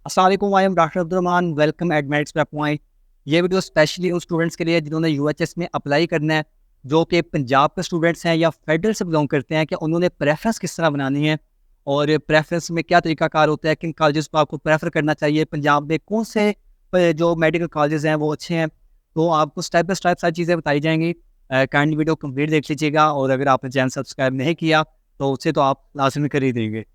अस्सलाम वालेकुम, I am doctor Abdurrahman. Welcome eight merits पे पॉइंट। ये वीडियो स्पेशली उन स्टूडेंट्स के लिए जिन्होंने यूएचएस में अप्लाई करना है, जो कि पंजाब के स्टूडेंट्स हैं या फेडरल से बिलोंग करते हैं, कि उन्होंने प्रेफरेंस किस तरह बनानी है और प्रेफरेंस में क्या तरीकाकार होता है, किन कॉलेजेस को आपको प्रेफर करना चाहिए, पंजाब में कौन से जो मेडिकल कॉलेजेस हैं वो अच्छे हैं। तो आपको स्टेप बाय स्टेप सारी चीज़ें बताई जाएंगी। काइंडली वीडियो कंप्लीट देख लीजिएगा, और अगर आपने चैनल सब्सक्राइब नहीं किया तो उसे तो आप लाजमी कर ही देंगे।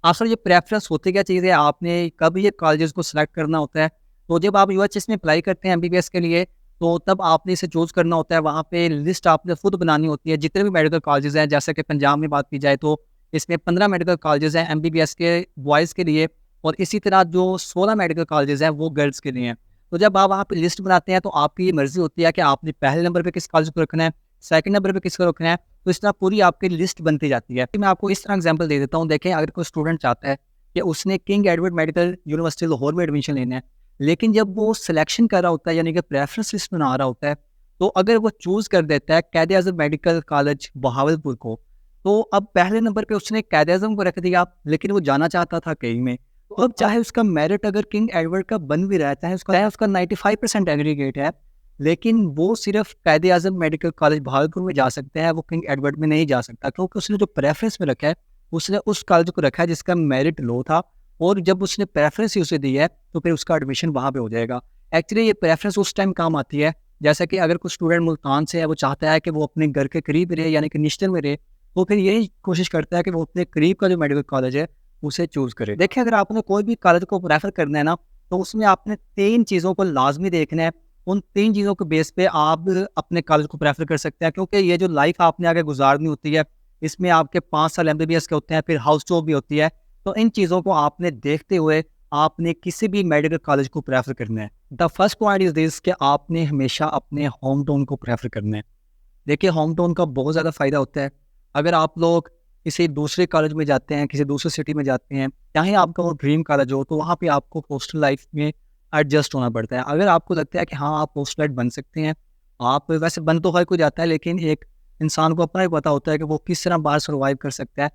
असल ये प्रेफ़रेंस होती क्या चीज़ है, आपने कब ये कॉलेजेस को सिलेक्ट करना होता है। तो जब आप यूएचएस में अप्लाई करते हैं एमबीबीएस के लिए, तो तब आपने इसे चूज़ करना होता है। वहाँ पे लिस्ट आपने खुद बनानी होती है, जितने भी मेडिकल कॉलेजेस हैं। जैसे कि पंजाब में बात की जाए तो इसमें 15 मेडिकल कॉलेजेस हैं एमबीबीएस के बॉयज़ के लिए, और इसी तरह जो 16 मेडिकल कॉलेजेस हैं वो गर्ल्स के लिए हैं। तो जब आप वहाँ पे लिस्ट बनाते हैं तो आपकी ये मर्ज़ी होती है कि आपने पहले नंबर पे किस कॉलेज को रखना है, सेकंड नंबर पे किसको रखना है। तो इस तरह पूरी आपकी लिस्ट बनती जाती है। मैं आपको इस तरह एग्जांपल दे देता हूँ। देखें, अगर कोई स्टूडेंट चाहता है कि उसने king Edward medical university Lahore में एडमिशन लेना है, लेकिन जब वो सिलेक्शन कर रहा होता है, यानी कि प्रेफरेंस लिस्ट बना रहा होता है, तो अगर वो चूज़ कर देता है कैद आज़म मेडिकल कॉलेज बहावलपुर को, तो अब पहले नंबर पे उसने कैद आज़म को रख दिया, लेकिन वो जाना चाहता था कहीं में। तो अब चाहे उसका मेरिट अगर किंग एडवर्ड का बन भी रहता है, चाहे उसका 95% एग्रीगेट है, लेकिन वो सिर्फ कैद आज़म मेडिकल कॉलेज बहावलपुर में जा सकते हैं, वो किंग एडवर्ड में नहीं जा सकता, क्योंकि उसने जो प्रेफरेंस में रखा है, उसने उस कॉलेज को रखा है जिसका मेरिट लो था। और जब उसने प्रेफरेंस ही उसे दी है, तो फिर उसका एडमिशन वहाँ पे हो जाएगा। एक्चुअली ये प्रेफरेंस उस टाइम काम आती है, जैसा कि अगर कुछ स्टूडेंट मुल्तान से है, वो चाहता है कि वो अपने घर के करीब रहे, यानी कि निश्चित में रहे, तो फिर यही कोशिश करता है कि वो अपने करीब का जो मेडिकल कॉलेज है उसे चूज़ करे। देखिए, अगर आपने कोई भी कॉलेज को प्रेफर करना है ना, तो उसमें आपने 3 चीज़ों को लाजमी देखना है। उन 3 चीज़ों के बेस पे आप अपने कॉलेज को प्रेफर कर सकते हैं, क्योंकि ये जो लाइफ आपने आगे गुजारनी होती है, इसमें आपके 5 साल एमबीबीएस के होते हैं, फिर हाउस जॉब भी होती है। तो इन चीज़ों को आपने देखते हुए आपने किसी भी मेडिकल कॉलेज को प्रेफर करना है। The first point is this, कि आपने हमेशा अपने होम टाउन को प्रेफर करना है। देखिए, होम टाउन का बहुत ज़्यादा फ़ायदा होता है। अगर आप लोग किसी दूसरे कॉलेज में जाते हैं, किसी दूसरी सिटी में जाते हैं, चाहे आपका वो ड्रीम कॉलेज हो, तो वहाँ पे आपको हॉस्टल लाइफ में एडजस्ट होना पड़ता है। अगर आपको लगता है कि हाँ, आप हॉस्टलाइट बन सकते हैं, आप वैसे बन तो हर कोई जाता है, लेकिन एक इंसान को अपना ही पता होता है कि वो किस तरह बाहर सर्वाइव कर सकता है,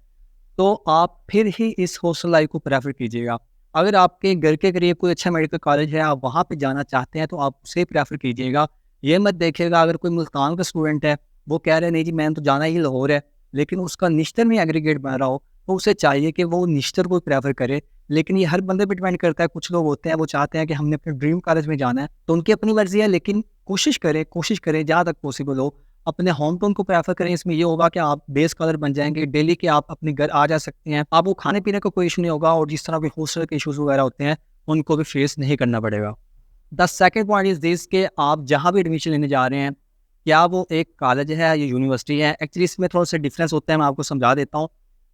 तो आप फिर ही इस हॉस्टल लाइफ को प्रेफर कीजिएगा। अगर आपके घर के करीब कोई अच्छा मेडिकल कॉलेज है, आप वहाँ पे जाना चाहते हैं, तो आप उसे प्रेफर कीजिएगा। ये मत देखिएगा अगर कोई मुल्तान का स्टूडेंट है, वो कह रहे हैं नहीं जी मैंने तो जाना ही लाहौर है, लेकिन उसका निश्तर में एग्रीगेट बन रहा हो, तो उसे चाहिए कि वो निश्तर को प्रेफर करे। लेकिन ये हर बंदे पे डिपेंड करता है। कुछ लोग होते हैं वो चाहते हैं कि हमने अपने ड्रीम कॉलेज में जाना है, तो उनकी अपनी मर्जी है, लेकिन कोशिश करें जहाँ तक पॉसिबल हो अपने होम टाउन को प्रेफर करें। इसमें ये होगा कि आप डे स्कॉलर बन जाएंगे, डेली के आप अपने घर आ जा सकते हैं, आपको खाने पीने का कोई इशू नहीं होगा, और जिस तरह के हॉस्टल के इशूज़ वगैरह होते हैं उनको भी फेस नहीं करना पड़ेगा। The second point is this, के आप जहाँ भी एडमिशन लेने जा रहे हैं, क्या वो एक कॉलेज है या यूनिवर्सिटी है। एक्चुअली इसमें थोड़ा सा डिफरेंस होता है, मैं आपको समझा देता हूँ।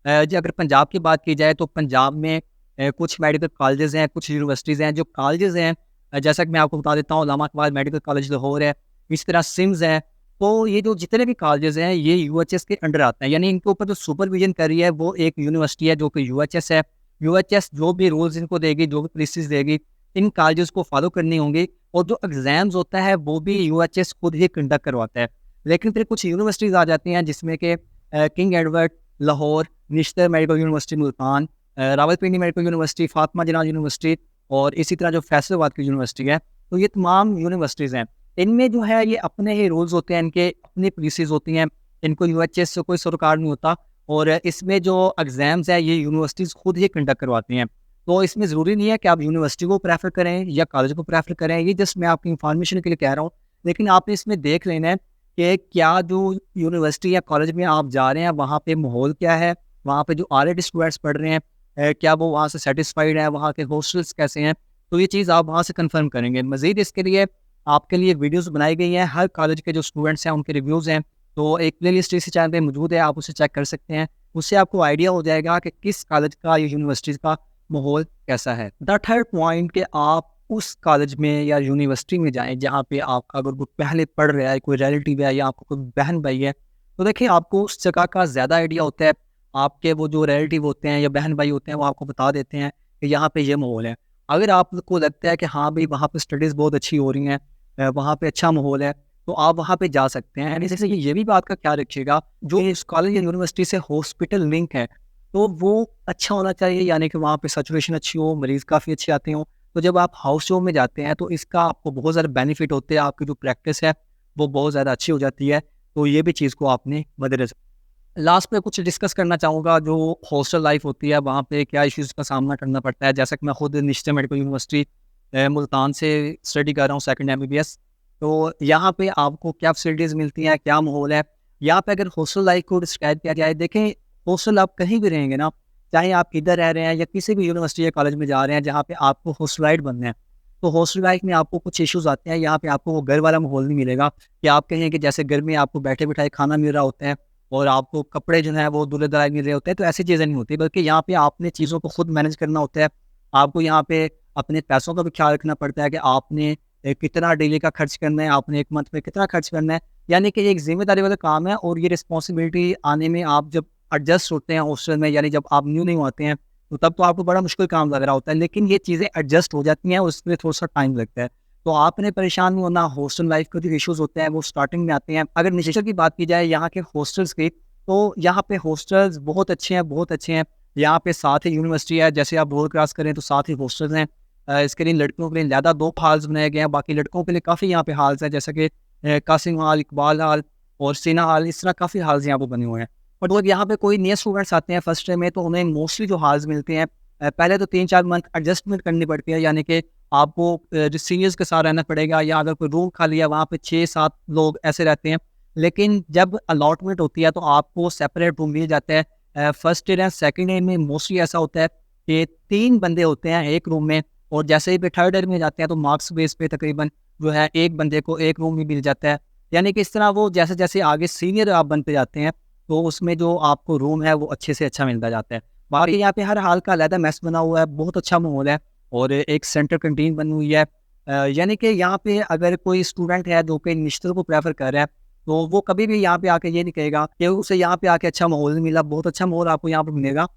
जी, अगर पंजाब की बात की जाए तो पंजाब में कुछ मेडिकल कॉलेजेस हैं, कुछ यूनिवर्सिटीज़ हैं। जो कॉलेजेस हैं, जैसा कि मैं आपको बता देता हूँ, उलामा इकबाल मेडिकल कॉलेज लाहौर है, इस तरह सिम्स है। तो ये जो जितने भी कॉलेजेस हैं, ये यूएचएस के अंडर आते हैं, यानी इनके ऊपर जो सुपरविजन कर रही है वो एक यूनिवर्सिटी है, जो कि यूएचएस है। यूएचएस जो भी रूल्स इनको देगी, जो भी पॉलिसीज़ देगी, इन कॉलेजेस को फॉलो करनी होंगी। और जो एग्ज़ाम्स होता है वो भी यूएचएस खुद ही कंडक्ट करवाता है। लेकिन फिर कुछ यूनिवर्सिटीज़ आ जाती हैं, जिसमें कि King Edward Lahore, Nishtar medical university Multan, Rawalpindi medical university, Fatima Jinnah university, और इसी तरह जो फैसलाबाद की यूनिवर्सिटी है। तो ये तमाम यूनिवर्सिटीज़ हैं। इनमें जो है ये अपने ही रूल्स होते हैं, इनके अपनी पॉलिसीज़ होती हैं, इनको यूएचएस से कोई सरोकार नहीं होता। और इसमें जो एग्ज़ाम्स हैं ये यूनिवर्सिटीज़ खुद ही कंडक्ट करवाती हैं। तो इसमें ज़रूरी नहीं है कि आप यूनिवर्सिटी को प्रेफर करें या कॉलेज को प्रेफर करें, ये जस्ट मैं आपकी इन्फॉर्मेशन के लिए कह रहा हूँ। लेकिन आपने इसमें देख लेना है कि क्या जो यूनिवर्सिटी या कॉलेज में आप जा रहे हैं, वहाँ पे माहौल क्या है, वहाँ पे जो ऑलरेडी स्टूडेंट्स पढ़ रहे हैं, क्या वो वहाँ से सेटिस्फाइड है, वहाँ के हॉस्टल्स कैसे हैं। तो ये चीज़ आप वहाँ से कंफर्म करेंगे। मज़ीद इसके लिए आपके लिए वीडियोज़ बनाई गई हैं, हर कॉलेज के जो स्टूडेंट्स हैं उनके रिव्यूज़ हैं। तो एक प्ले लिस्ट इसी चैनल पे मौजूद है, आप उसे चेक कर सकते हैं। उससे आपको आइडिया हो जाएगा कि किस कॉलेज का या यूनिवर्सिटी का माहौल कैसा है। द थर्ड पॉइंट, कि आप उस कॉलेज में या यूनिवर्सिटी में जाएँ जहाँ पे आपका अगर कोई पहले पढ़ रहा है, कोई रिलेटिव है या आपको कोई बहन भाई है, तो देखिए आपको उस जगह का ज़्यादा आइडिया होता है। आपके वो जो रिलेटिव होते हैं या बहन भाई होते हैं, वो आपको बता देते हैं कि यहाँ पे ये माहौल है। अगर आपको लगता है कि हाँ भाई, वहाँ पे स्टडीज़ बहुत अच्छी हो रही हैं, वहाँ पे अच्छा माहौल है, तो आप वहाँ पे जा सकते हैं। एंड जैसे ये भी बात का ख्याल रखिएगा, जो इस कॉलेज या यूनिवर्सिटी से हॉस्पिटल लिंक है, तो वो अच्छा होना चाहिए, यानी कि वहाँ पे सैचुरेशन अच्छी हो, मरीज़ काफ़ी अच्छे आते हों। तो जब आप हाउस जॉब में जाते हैं तो इसका आपको बहुत ज़्यादा बेनिफिट होते हैं, आपकी जो प्रैक्टिस है वो बहुत ज़्यादा अच्छी हो जाती है। तो ये भी चीज़ को आपने मद्देनज़र लास्ट में कुछ डिस्कस करना चाहूँगा, जो हॉस्टल लाइफ होती है वहाँ पे क्या इश्यूज़ का सामना करना पड़ता है। जैसा कि मैं खुद निश्चित मेडिकल यूनिवर्सिटी मुल्तान से स्टडी कर रहा हूँ, सेकंड एमबीबीएस। तो यहाँ पे आपको क्या फैसिलिटीज़ मिलती हैं, क्या माहौल है? यहाँ पे अगर हॉस्टल लाइफ को डिस्क्राइब किया जाए, देखें हॉस्टल आप कहीं भी रहेंगे ना, चाहे आप इधर रह रहे हैं या किसी भी यूनिवर्सिटी या कॉलेज में जा रहे हैं जहाँ पे आपको हॉस्टलाइट बनना है, तो हॉस्टल लाइफ में आपको कुछ इश्यूज़ आते हैं। यहाँ पे आपको वो घर वाला माहौल नहीं मिलेगा कि आप कहें कि जैसे घर में आपको बैठे-बिठाए खाना मिल रहा होता है और आपको कपड़े जो हैं वो दूल्हे-दराज मिल रहे होते हैं, तो ऐसी चीज़ें नहीं होती, बल्कि यहाँ पे आपने चीज़ों को खुद मैनेज करना होता है। आपको यहाँ पे अपने पैसों का भी ख्याल रखना पड़ता है कि आपने कितना डेली का खर्च करना है, आपने 1 मंथ में कितना खर्च करना है। यानी कि ये एक ज़िम्मेदारी वाला काम है और ये रिस्पॉन्सिबिलिटी आने में आप जब एडजस्ट होते हैं हॉस्टल में, यानी जब आप न्यू आते हैं, तो तब तो आपको बड़ा मुश्किल काम लग रहा होता है, लेकिन ये चीज़ें एडजस्ट हो जाती हैं और उसमें थोड़ा-सा टाइम लगता है। तो आपने परेशान नहीं होना, हॉस्टल लाइफ़ के जो इश्यूज़ होते हैं वो स्टार्टिंग में आते हैं। अगर नेचर की बात की जाए यहाँ के हॉस्टल्स की, तो यहाँ पे हॉस्टल्स बहुत अच्छे हैं, बहुत अच्छे हैं। यहाँ पे साथ ही यूनिवर्सिटी है, जैसे आप रोड क्रॉस करें तो साथ ही हॉस्टल्स हैं। इसके लिए लड़कियों के लिए अलहदा 2 हॉल्स बनाए गए हैं, बाकी लड़कों के लिए काफ़ी यहाँ पे हॉल्स हैं, जैसे कि कासिम हॉल, इकबाल हॉल और सीना हॉल, इस तरह काफ़ी हॉल्स यहाँ पे बने हुए हैं। और जब यहाँ पे कोई नए स्टूडेंट्स आते हैं फर्स्ट टाइम में, तो उन्हें मोस्टली जो हॉल्स मिलते हैं, पहले तो 3-4 मंथ एडजस्टमेंट करनी पड़ती है, यानी कि आपको जो सीनियर्स के साथ रहना पड़ेगा, या अगर कोई रूम खाली है वहाँ पे 6-7 लोग ऐसे रहते हैं। लेकिन जब अलॉटमेंट होती है तो आपको सेपरेट रूम दिए जाते हैं। First year and second year में मोस्टली ऐसा होता है कि 3 बंदे होते हैं एक रूम में, और जैसे ही फिर थर्ड ईयर में जाते हैं तो मार्क्स बेस पे तकरीबन जो है एक बंदे को एक रूम भी मिल जाता है। यानी कि इस तरह वो जैसे-जैसे आगे सीनियर आप बनते जाते हैं, तो उसमें जो आपको रूम है वो अच्छे से अच्छा मिलता जाता है। बाकी यहाँ पे हर हाल का अलग मेस बना हुआ है, बहुत अच्छा माहौल है और एक सेंट्रल कैंटीन बनी हुई है। यानी कि यहाँ पे अगर कोई स्टूडेंट है जो कि निश्चित को प्रेफ़र कर रहा है, तो वो कभी भी यहाँ पे आके ये नहीं कहेगा कि उसे यहाँ पे आके अच्छा माहौल नहीं मिला, बहुत अच्छा माहौल आपको यहाँ पे मिलेगा।